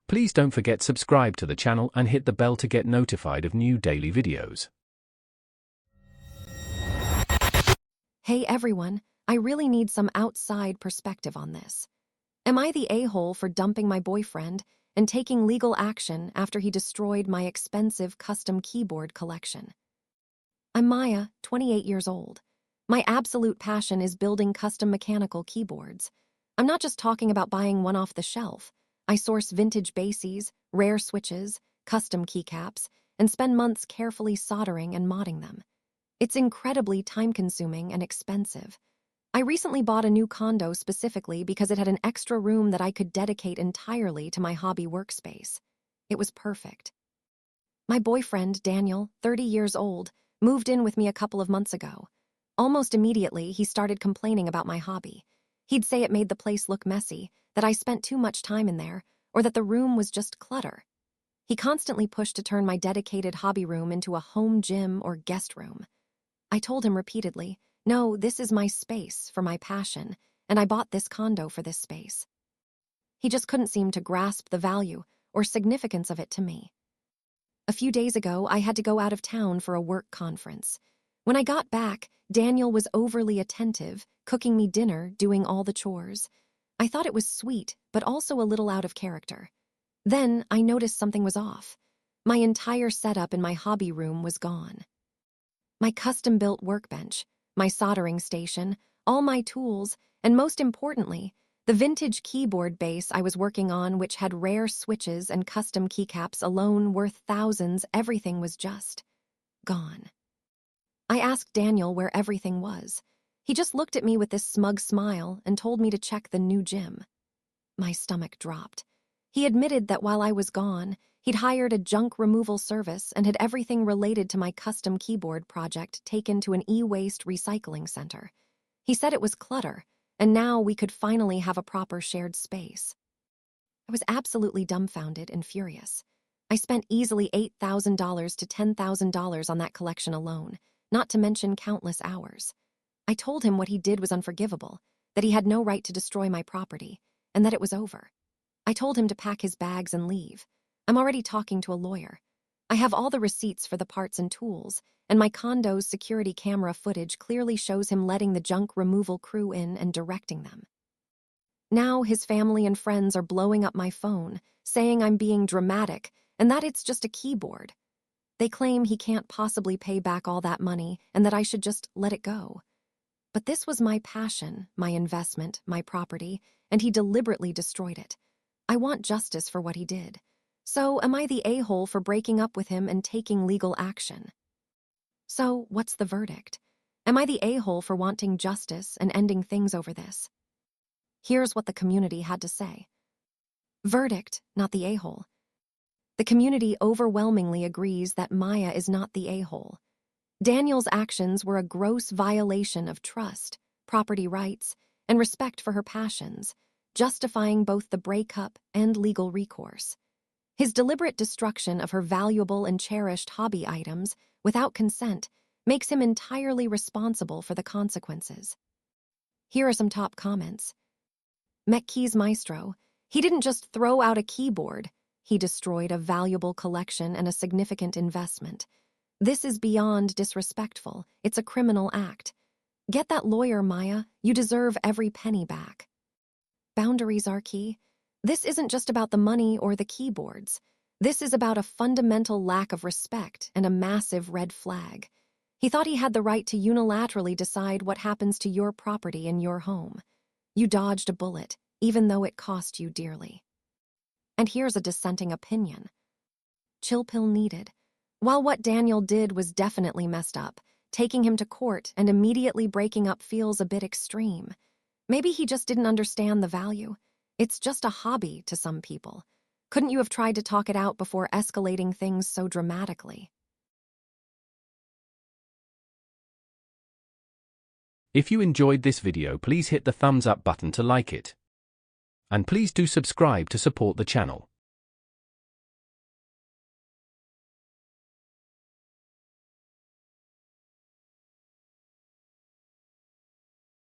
Please don't forget subscribe to the channel and hit the bell to get notified of new daily videos. Hey everyone, I really need some outside perspective on this. Am I the a-hole for dumping my boyfriend and taking legal action after he destroyed my expensive custom keyboard collection? I'm Maya, 28 years old. My absolute passion is building custom mechanical keyboards. I'm not just talking about buying one off the shelf. I source vintage bases, rare switches, custom keycaps, and spend months carefully soldering and modding them. It's incredibly time-consuming and expensive. I recently bought a new condo specifically because it had an extra room that I could dedicate entirely to my hobby workspace. It was perfect. My boyfriend, Daniel, 30 years old, moved in with me a couple of months ago. Almost immediately, he started complaining about my hobby. He'd say it made the place look messy, that I spent too much time in there, or that the room was just clutter. He constantly pushed to turn my dedicated hobby room into a home gym or guest room. I told him repeatedly, no, this is my space for my passion, and I bought this condo for this space. He just couldn't seem to grasp the value or significance of it to me. A few days ago, I had to go out of town for a work conference. When I got back, Daniel was overly attentive, cooking me dinner, doing all the chores. I thought it was sweet, but also a little out of character. Then I noticed something was off. My entire setup in my hobby room was gone. My custom-built workbench, my soldering station, all my tools, and most importantly, the vintage keyboard base I was working on, which had rare switches and custom keycaps alone worth thousands, everything was just gone. I asked Daniel where everything was. He just looked at me with this smug smile and told me to check the new gym. My stomach dropped. He admitted that while I was gone, he'd hired a junk removal service and had everything related to my custom keyboard project taken to an e-waste recycling center. He said it was clutter, and now we could finally have a proper shared space. I was absolutely dumbfounded and furious. I spent easily $8,000 to $10,000 on that collection alone, not to mention countless hours. I told him what he did was unforgivable, that he had no right to destroy my property, and that it was over. I told him to pack his bags and leave. I'm already talking to a lawyer. I have all the receipts for the parts and tools, and my condo's security camera footage clearly shows him letting the junk removal crew in and directing them. Now his family and friends are blowing up my phone, saying I'm being dramatic and that it's just a keyboard. They claim he can't possibly pay back all that money and that I should just let it go. But this was my passion, my investment, my property, and he deliberately destroyed it. I want justice for what he did. So am I the a-hole for breaking up with him and taking legal action? So what's the verdict? Am I the a-hole for wanting justice and ending things over this? Here's what the community had to say. Verdict, not the a-hole. The community overwhelmingly agrees that Maya is not the a-hole. Daniel's actions were a gross violation of trust, property rights, and respect for her passions, justifying both the breakup and legal recourse. His deliberate destruction of her valuable and cherished hobby items without consent makes him entirely responsible for the consequences. Here are some top comments. Mekkeys Maestro, he didn't just throw out a keyboard, he destroyed a valuable collection and a significant investment. This is beyond disrespectful, it's a criminal act. Get that lawyer, Maya, you deserve every penny back. Boundaries are key. This isn't just about the money or the keyboards. This is about a fundamental lack of respect and a massive red flag. He thought he had the right to unilaterally decide what happens to your property in your home. You dodged a bullet, even though it cost you dearly. And here's a dissenting opinion. Chill pill needed. While what Daniel did was definitely messed up, taking him to court and immediately breaking up feels a bit extreme. Maybe he just didn't understand the value. It's just a hobby to some people. Couldn't you have tried to talk it out before escalating things so dramatically? If you enjoyed this video, please hit the thumbs up button to like it. And please do subscribe to support the channel.